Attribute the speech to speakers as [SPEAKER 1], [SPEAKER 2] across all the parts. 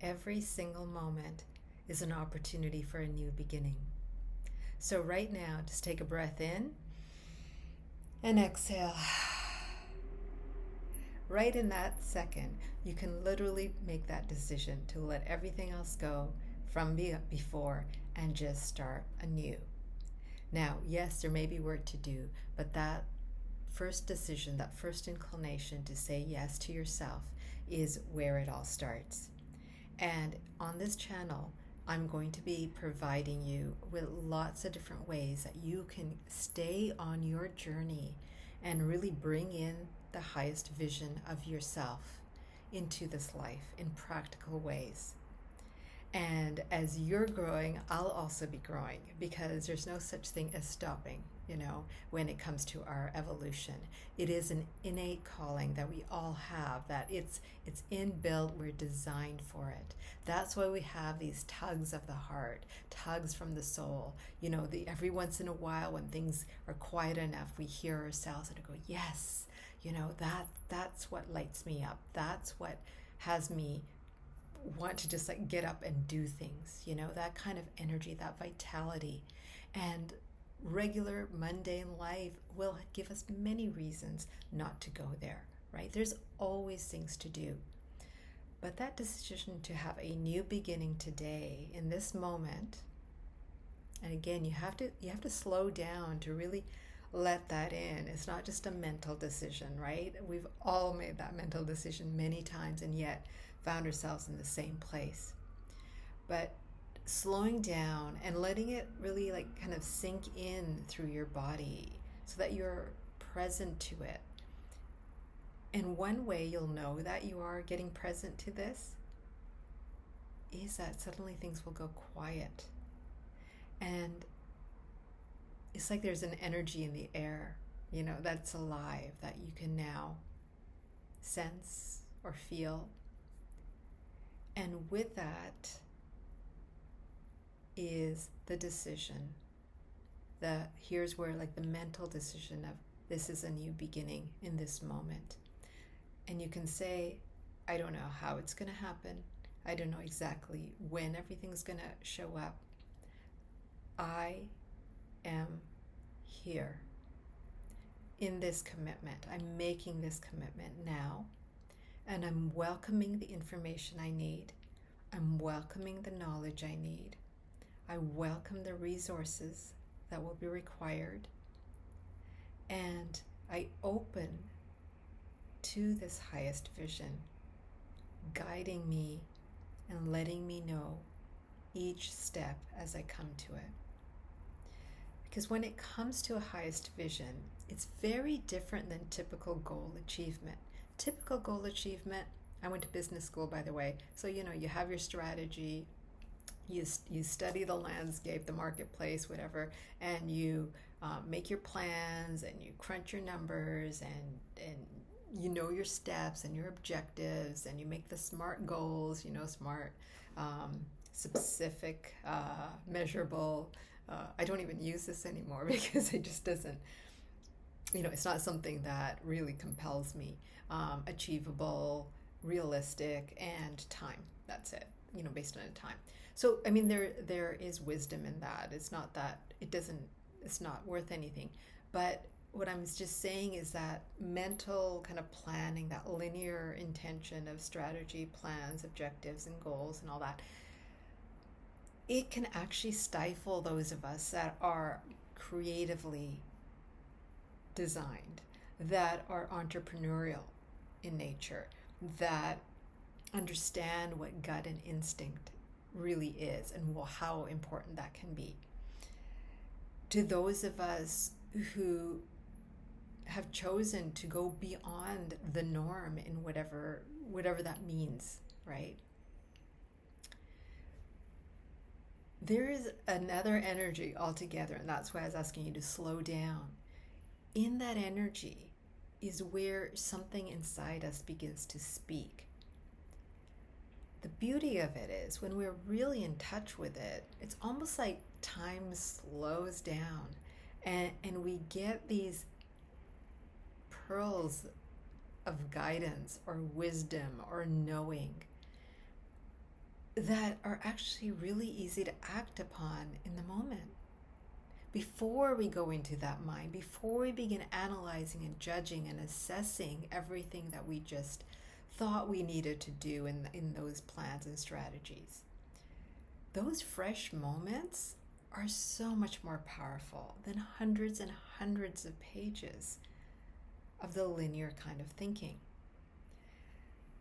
[SPEAKER 1] Every single moment is an opportunity for a new beginning. So, right now, just take a breath in and exhale. Right in that second, you can literally make that decision to let everything else go from before and just start anew. Now, yes, there may be work to do, but that first decision, that first inclination to say yes to yourself is where it all starts. And on this channel, I'm going to be providing you with lots of different ways that you can stay on your journey and really bring in the highest vision of yourself into this life in practical ways. And as you're growing, I'll also be growing, because there's no such thing as stopping, when it comes to our evolution. It is an innate calling that we all have, that it's inbuilt, we're designed for it. That's why we have these tugs of the heart, tugs from the soul. Every once in a while when things are quiet enough, we hear ourselves and go, yes, that's what lights me up. That's what has me want to just like get up and do things, that kind of energy, that vitality. And regular mundane life will give us many reasons not to go there, right? There's always things to do. But that decision to have a new beginning today in this moment, and again, you have to slow down to really let that in. It's not just a mental decision, right? We've all made that mental decision many times and yet found ourselves in the same place. But slowing down and letting it really like kind of sink in through your body so that you're present to it. And one way you'll know that you are getting present to this is that suddenly things will go quiet. And it's like there's an energy in the air, that's alive, that you can now sense or feel. And with that is the decision. Here's where like the mental decision of this is a new beginning in this moment. And you can say, I don't know how it's going to happen. I don't know exactly when everything's going to show up. I am here in this commitment. I'm making this commitment now. And I'm welcoming the information I need. I'm welcoming the knowledge I need. I welcome the resources that will be required. And I open to this highest vision, guiding me and letting me know each step as I come to it. Because when it comes to a highest vision, it's very different than typical goal achievement. Typical goal achievement, I went to business school, by the way, so you have your strategy, you study the landscape, the marketplace, whatever, and you make your plans and you crunch your numbers and you know your steps and your objectives, and you make the SMART goals, smart, specific, measurable. I don't even use this anymore because it just doesn't, it's not something that really compels me. Achievable, realistic, and time. That's it, based on a time. So, there is wisdom in that. It's not that it's not worth anything. But what I'm just saying is that mental kind of planning, that linear intention of strategy, plans, objectives, and goals and all that, it can actually stifle those of us that are creatively designed, that are entrepreneurial in nature, that understand what gut and instinct really is and how important that can be. To those of us who have chosen to go beyond the norm in whatever that means, right? There is another energy altogether, and that's why I was asking you to slow down. In that energy is where something inside us begins to speak. The beauty of it is when we're really in touch with it, it's almost like time slows down and we get these pearls of guidance or wisdom or knowing that are actually really easy to act upon in the moment. Before we go into that mind, before we begin analyzing and judging and assessing everything that we just thought we needed to do in those plans and strategies. Those fresh moments are so much more powerful than hundreds and hundreds of pages of the linear kind of thinking.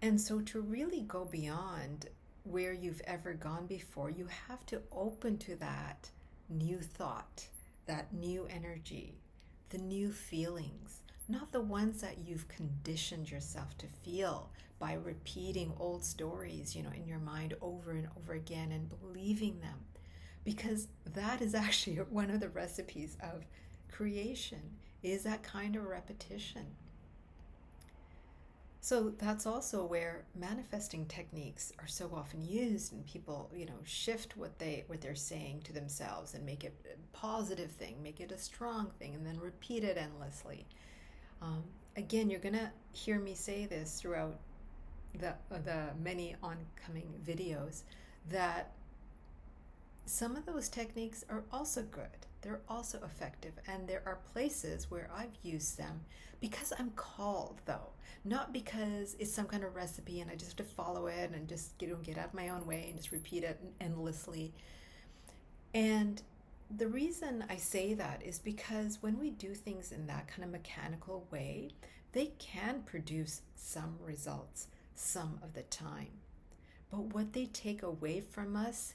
[SPEAKER 1] And so to really go beyond where you've ever gone before, you have to open to that new thought, that new energy, the new feelings, not the ones that you've conditioned yourself to feel by repeating old stories, in your mind over and over again and believing them. Because that is actually one of the recipes of creation, is that kind of repetition. So that's also where manifesting techniques are so often used, and people, shift what they're saying to themselves and make it a positive thing, make it a strong thing, and then repeat it endlessly. Again, you're gonna hear me say this throughout the many oncoming videos, that some of those techniques are also good. They're also effective, and there are places where I've used them because I'm called, though, not because it's some kind of recipe and I just have to follow it and just get out of my own way and just repeat it endlessly. And the reason I say that is because when we do things in that kind of mechanical way, they can produce some results some of the time. But what they take away from us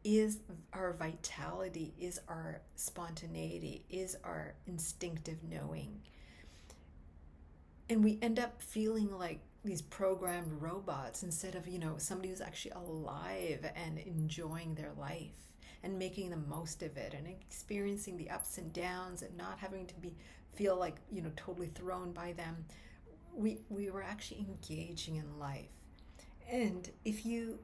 [SPEAKER 1] is our vitality, is our spontaneity, is our instinctive knowing. And we end up feeling like these programmed robots instead of, somebody who's actually alive and enjoying their life and making the most of it and experiencing the ups and downs and not having to feel like, totally thrown by them. We were actually engaging in life. And if you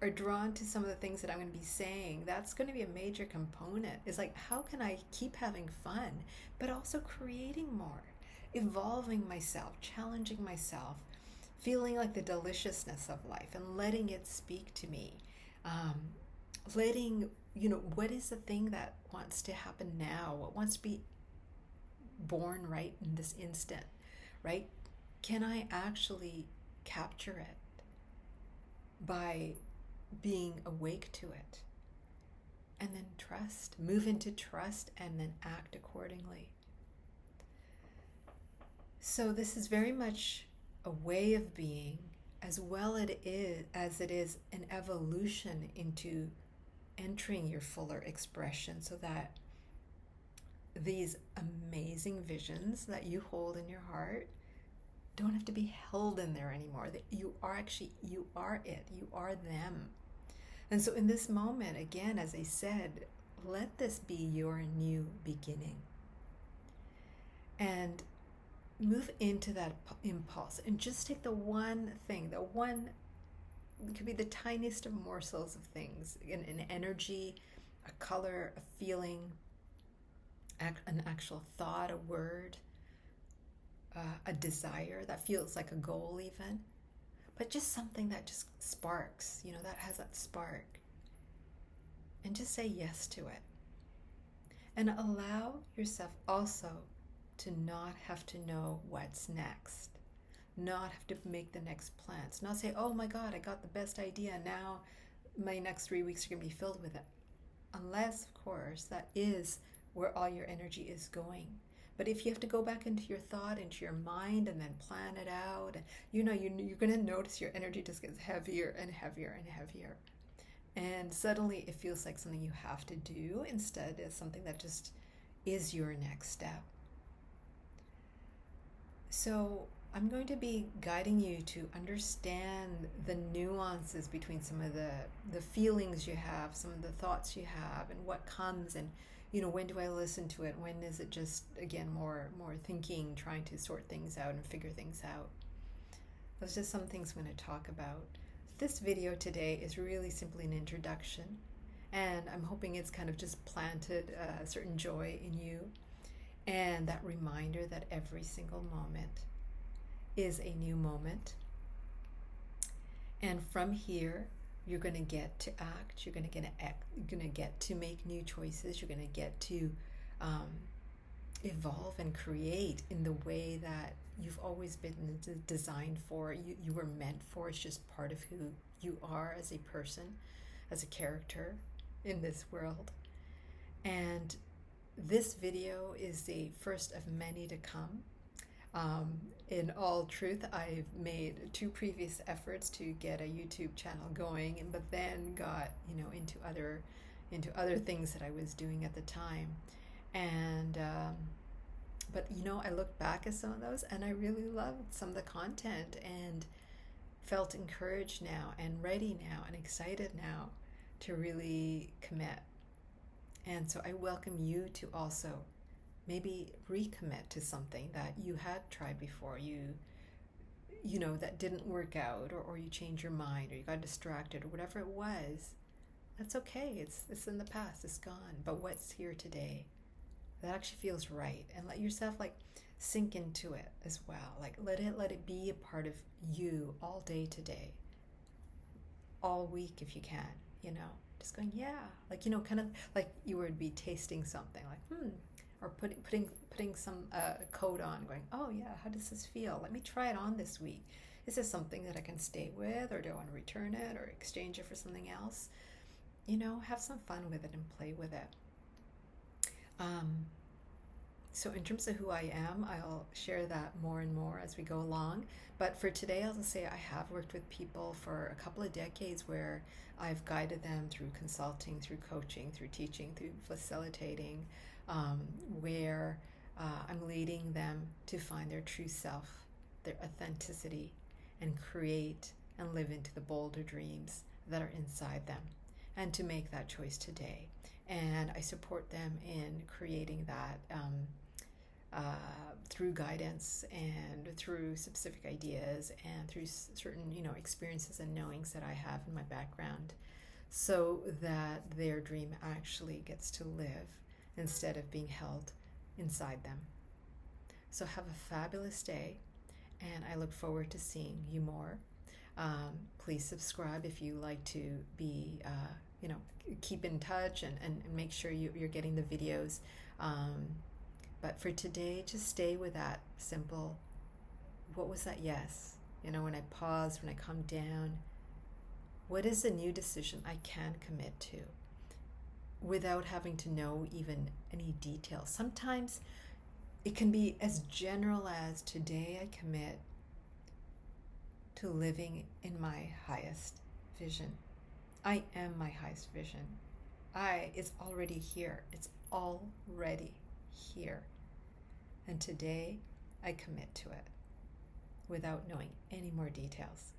[SPEAKER 1] are drawn to some of the things that I'm going to be saying, that's going to be a major component. Is like, how can I keep having fun, but also creating more, evolving myself, challenging myself, feeling like the deliciousness of life and letting it speak to me. Letting, what is the thing that wants to happen now? What wants to be born right in this instant, right? Can I actually capture it by being awake to it? And then move into trust, and then act accordingly. So this is very much a way of being, as well as it is an evolution into entering your fuller expression, so that these amazing visions that you hold in your heart don't have to be held in there anymore. That you are it, you are them. And so in this moment, again, as I said, let this be your new beginning. And move into that impulse and just take the one thing, it could be the tiniest of morsels of things, an energy, a color, a feeling, an actual thought, a word, a desire that feels like a goal even, but just something that just sparks, that has that spark. And just say yes to it. And allow yourself also to not have to know what's next, not have to make the next plans, not say, oh my God, I got the best idea, now my next 3 weeks are going to be filled with it. Unless, of course, that is where all your energy is going. But if you have to go back into your thought, into your mind, and then plan it out, you're going to notice your energy just gets heavier and heavier and heavier. And suddenly it feels like something you have to do instead of something that just is your next step. So I'm going to be guiding you to understand the nuances between some of the feelings you have, some of the thoughts you have, and what comes, and when do I listen to it? When is it just, again, more thinking, trying to sort things out and figure things out? Those are just some things I'm going to talk about. This video today is really simply an introduction, and I'm hoping it's kind of just planted a certain joy in you, and that reminder that every single moment is a new moment. And from here, You're going to get to act. You're going to get to make new choices. You're going to get to um, evolve and create in the way that you've always been designed for. You were meant for. It's just part of who you are as a person, as a character in this world. And this video is the first of many to come. In all truth, I've made 2 previous efforts to get a YouTube channel going, but then got, into other things that I was doing at the time. And but I look back at some of those and I really loved some of the content and felt encouraged now and ready now and excited now to really commit. And so I welcome you to also maybe recommit to something that you had tried before, that didn't work out, or you changed your mind, or you got distracted, or whatever it was. That's okay. It's in the past. It's gone. But what's here today that actually feels right, and let yourself sink into it as well. Let it be a part of you all day today, all week if you can. Just going, yeah, kind of like you would be tasting something, or putting some coat on, going, oh yeah, how does this feel? Let me try it on this week. Is this something that I can stay with, or do I want to return it or exchange it for something else? Have some fun with it and play with it. So in terms of who I am, I'll share that more and more as we go along. But for today, I'll just say I have worked with people for a couple of decades where I've guided them through consulting, through coaching, through teaching, through facilitating, where I'm leading them to find their true self, their authenticity, and create and live into the bolder dreams that are inside them, and to make that choice today. And I support them in creating that through guidance and through specific ideas and through certain experiences and knowings that I have in my background, so that their dream actually gets to live instead of being held inside them. So have a fabulous day, and I look forward to seeing you more. Please subscribe if you like to be keep in touch and make sure you're getting the videos. But for today, just stay with that simple, what was that yes? When I pause, when I come down, what is a new decision I can commit to without having to know even any details? Sometimes it can be as general as, today I commit to living in my highest vision. I am my highest vision. It's already here. It's already here. And today, I commit to it without knowing any more details.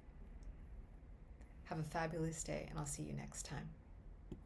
[SPEAKER 1] Have a fabulous day, and I'll see you next time.